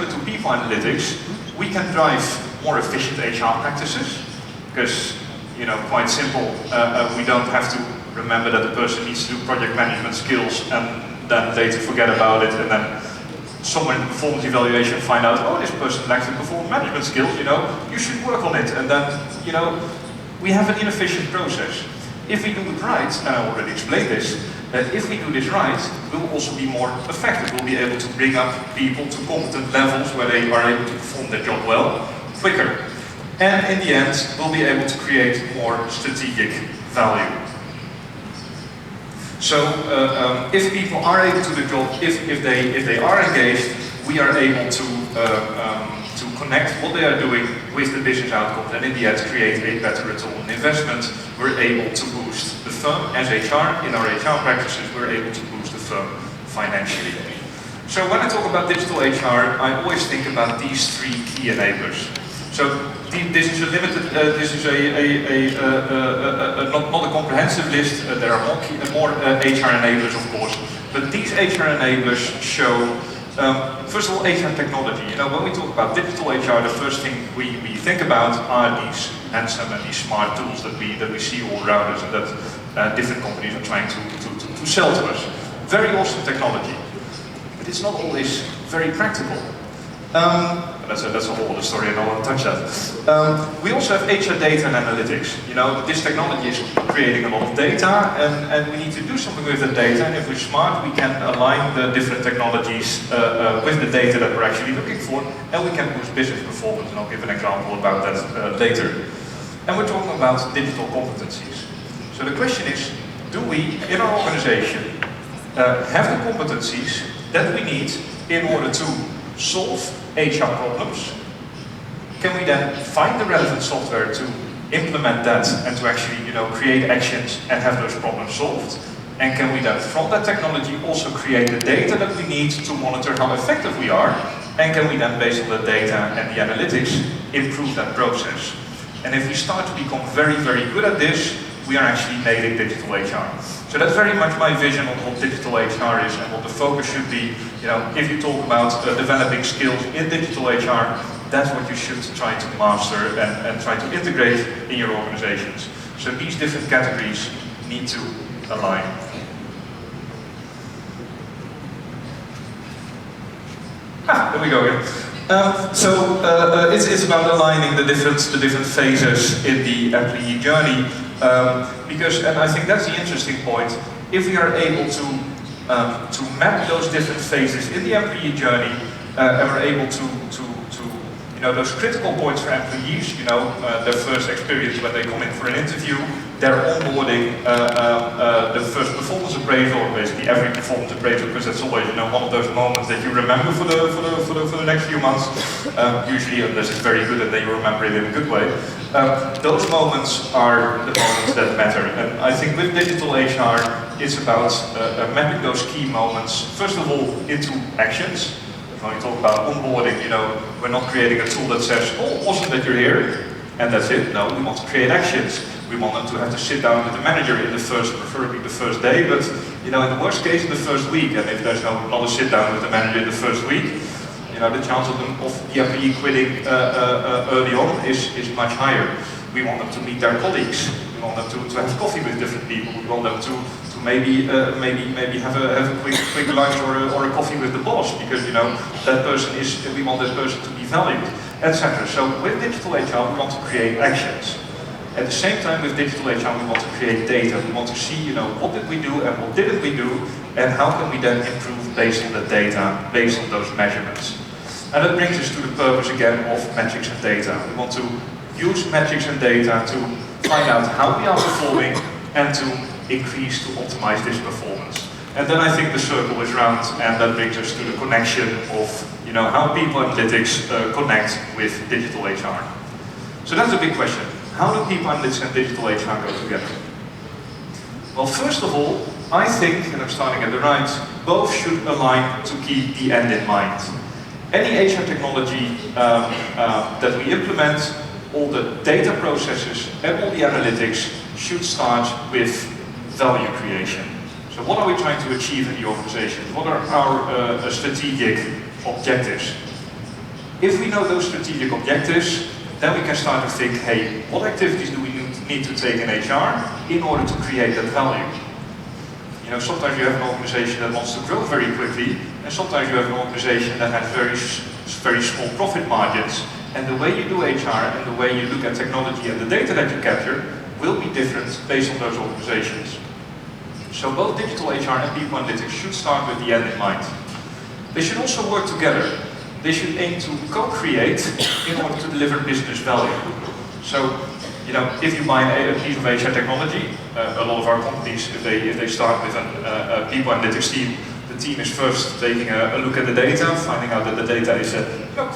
To people analytics, we can drive more efficient HR practices because, quite simple, we don't have to remember that the person needs to do project management skills and then later forget about it, and then someone in performance evaluation find out, oh, this person lacks the performance management skills, you should work on it, and then, we have an inefficient process. If we do it right, and I already explained this, if we do this right, we'll also be more effective. We'll be able to bring up people to competent levels where they are able to perform their job well, quicker. And in the end, we'll be able to create more strategic value. So if people are able to do the job, if they are engaged, we are able to connect what they are doing with the business outcomes, and in the end create a better return on investment. We're able to boost the firm as HR. In our HR practices, we're able to boost the firm financially. So when I talk about digital HR, I always think about these three key enablers. So this is a limited, this is not a comprehensive list. There are more HR enablers, of course, but these HR enablers show. First of all, HR technology. When we talk about digital HR, the first thing we think about are these handsome and these smart tools that we see all around us and that different companies are trying to sell to us. Very awesome technology, but it's not always very practical. That's a whole other story, and I won't touch that. We also have HR data and analytics. This technology is creating a lot of data, and we need to do something with the data. And if we're smart, we can align the different technologies with the data that we're actually looking for, and we can boost business performance. And I'll give an example about that later. And we're talking about digital competencies. So the question is, do we, in our organization, have the competencies that we need in order to solve HR problems? Can we then find the relevant software to implement that and to actually, create actions and have those problems solved? And can we then, from that technology, also create the data that we need to monitor how effective we are? And can we then, based on the data and the analytics, improve that process? And if we start to become very, very good at this, we are actually nailing digital HR. So that's very much my vision on what digital HR is and what the focus should be. If you talk about developing skills in digital HR, that's what you should try to master and try to integrate in your organizations. So these different categories need to align. There we go again. It's about aligning the different phases in the employee journey. And I think that's the interesting point. If we are able to map those different phases in the employee journey, and we're able to those critical points for employees, their first experience when they come in for an interview, their onboarding, the first performance appraisal, or basically every performance appraisal, because that's always one of those moments that you remember for the next few months. Usually, unless it's very good, and then you remember it in a good way. Those moments are the moments that matter, and I think with digital HR, it's about mapping those key moments first of all into actions. When we talk about onboarding, we're not creating a tool that says, oh, awesome that you're here, and that's it. No, we want to create actions. We want them to have to sit down with the manager in preferably the first day, but in the worst case, in the first week. And if there's not a sit down with the manager in the first week, the chance of the employee quitting early on is much higher. We want them to meet their colleagues. We want them to have coffee with different people. We want them to maybe have a quick lunch or a coffee with the boss, because that person we want that person to be valued, etc. So with digital HR, we want to create actions. At the same time, with digital HR, we want to create data. We want to see, what did we do and what didn't we do, and how can we then improve based on the data, based on those measurements. And that brings us to the purpose again of metrics and data. We want to use metrics and data to find out how we are performing and to increase, to optimize this performance. And then I think the circle is round, and that brings us to the connection of how people analytics connect with digital HR. So that's a big question. How do people analytics and digital HR go together? Well, first of all, I think, and I'm starting at the right, both should align to keep the end in mind. Any HR technology that we implement, all the data processes and all the analytics should start with value creation. So what are we trying to achieve in the organization? What are our strategic objectives? If we know those strategic objectives, then we can start to think, hey, what activities do we need to take in HR in order to create that value? You know, sometimes you have an organization that wants to grow very quickly, and sometimes you have an organization that has very small profit margins. And the way you do HR and the way you look at technology and the data that you capture will be different based on those organizations. So both digital HR and people analytics should start with the end in mind. They should also work together. They should aim to co-create in order to deliver business value. So, you know, if you buy a piece of HR technology, a lot of our companies, if they start with a people analytics team, the team is first taking a look at the data, finding out that the data is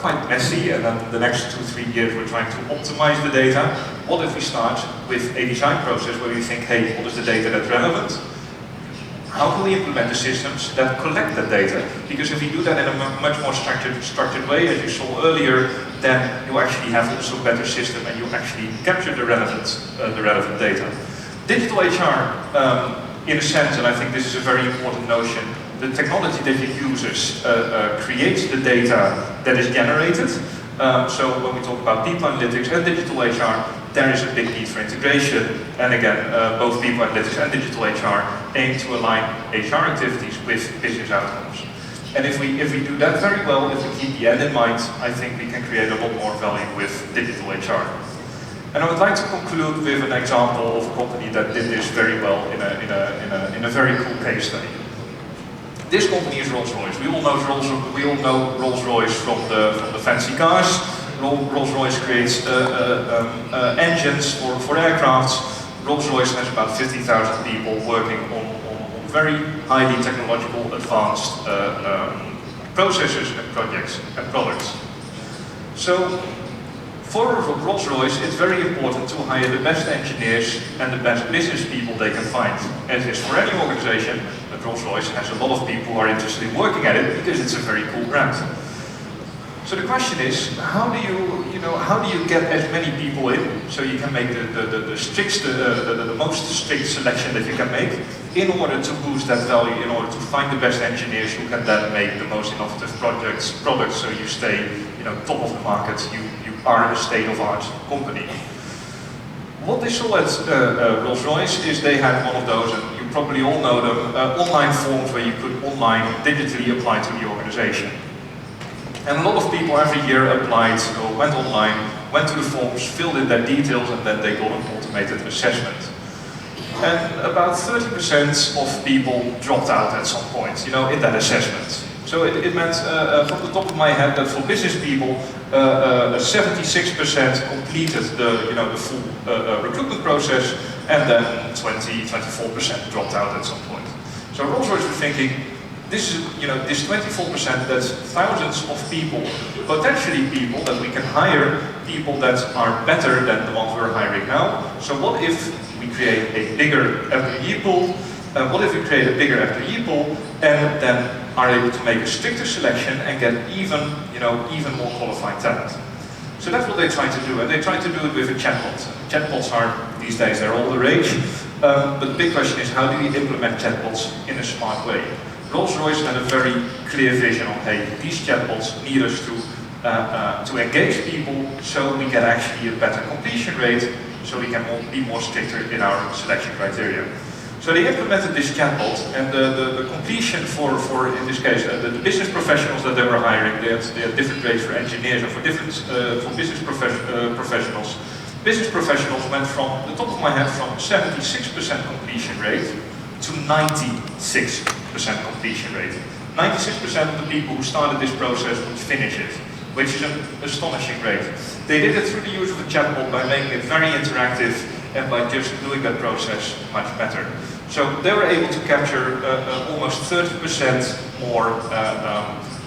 quite messy, and then the next 2-3 years we're trying to optimize the data. What if we start with a design process where we think, hey, what is the data that's relevant? How can we implement the systems that collect that data? Because if we do that in a much more structured way, as you saw earlier, then you actually have also a better system and you actually capture the relevant data. Digital HR, in a sense, and I think this is a very important notion, the technology that you use creates the data that is generated. So when we talk about people analytics and digital HR, there is a big need for integration. And again, both people analytics and digital HR aim to align HR activities with business outcomes. And if we do that very well, if we keep the end in mind, I think we can create a lot more value with digital HR. And I would like to conclude with an example of a company that did this very well in a very cool case study. This company is Rolls-Royce. We all know Rolls-Royce from the fancy cars. Rolls-Royce creates engines for aircrafts. Rolls-Royce has about 50,000 people working on very highly technological, advanced processes and projects and products. So for Rolls-Royce, it's very important to hire the best engineers and the best business people they can find. As is for any organization, but Rolls-Royce has a lot of people who are interested in working at it because it's a very cool brand. So the question is, how do you get as many people in so you can make the most strict selection that you can make in order to boost that value, in order to find the best engineers who can then make the most innovative products so you stay, top of the market, you are a state-of-art company. What they saw at Rolls-Royce is they had one of those, and you probably all know them, online forms where you could digitally apply to the organization. And a lot of people every year applied, or went online, went to the forms, filled in their details, and then they got an automated assessment. And about 30% of people dropped out at some point, in that assessment. So it meant, from the top of my head, that for business people, 76% completed the full recruitment process, and then 24% dropped out at some point. So Rolls-Royce was thinking, this 24%, that's thousands of people, potentially people that we can hire, people that are better than the ones we're hiring now. So what if we create a bigger employee pool? What if we create a bigger employee pool and then are able to make a stricter selection and get even more qualified talent? So that's what they try to do, and they try to do it with a chatbot. Chatbots are, these days, they're all the rage. But the big question is, how do we implement chatbots in a smart way? Rolls-Royce had a very clear vision on, hey, these chatbots need us to engage people so we get actually a better completion rate, so we can be more stricter in our selection criteria. So they implemented this chatbot, and the completion for in this case, the business professionals that they were hiring, they had different rates for engineers and for business professionals. Business professionals went from, the top of my head, from 76% completion rate to 96% completion rate. 96% of the people who started this process would finish it, which is an astonishing rate. They did it through the use of a chatbot by making it very interactive and by just doing that process much better. So they were able to capture almost 30%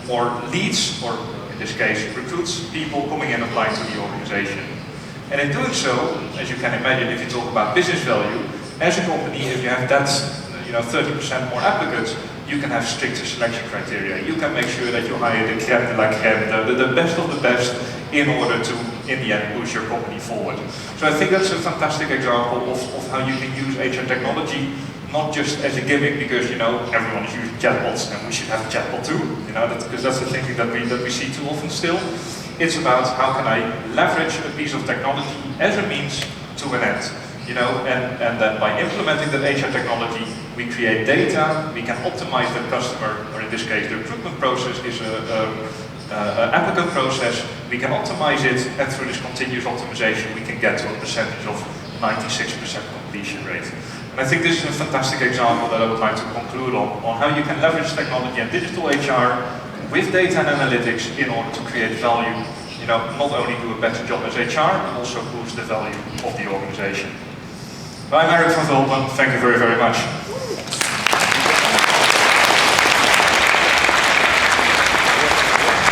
more leads, or in this case, recruits, people coming in applying to the organization. And in doing so, as you can imagine, if you talk about business value, as a company, if you have that 30% more applicants, you can have stricter selection criteria. You can make sure that you hire the crème de la crème, the best of the best, in order to, in the end, push your company forward. So I think that's a fantastic example of how you can use HR technology, not just as a gimmick, because everyone is using chatbots and we should have a chatbot too, because that's the thinking that we see too often still. it's about how can I leverage a piece of technology as a means to an end. You know, and then by implementing that HR technology, we create data, we can optimize the customer, or in this case, the recruitment process is an applicant process, we can optimize it, and through this continuous optimization, we can get to a percentage of 96% completion rate. And I think this is a fantastic example that I would like to conclude on how you can leverage technology and digital HR with data and analytics in order to create value. You know, not only do a better job as HR, but also boost the value of the organization. I'm Eric van Vulpen, thank you very, very much.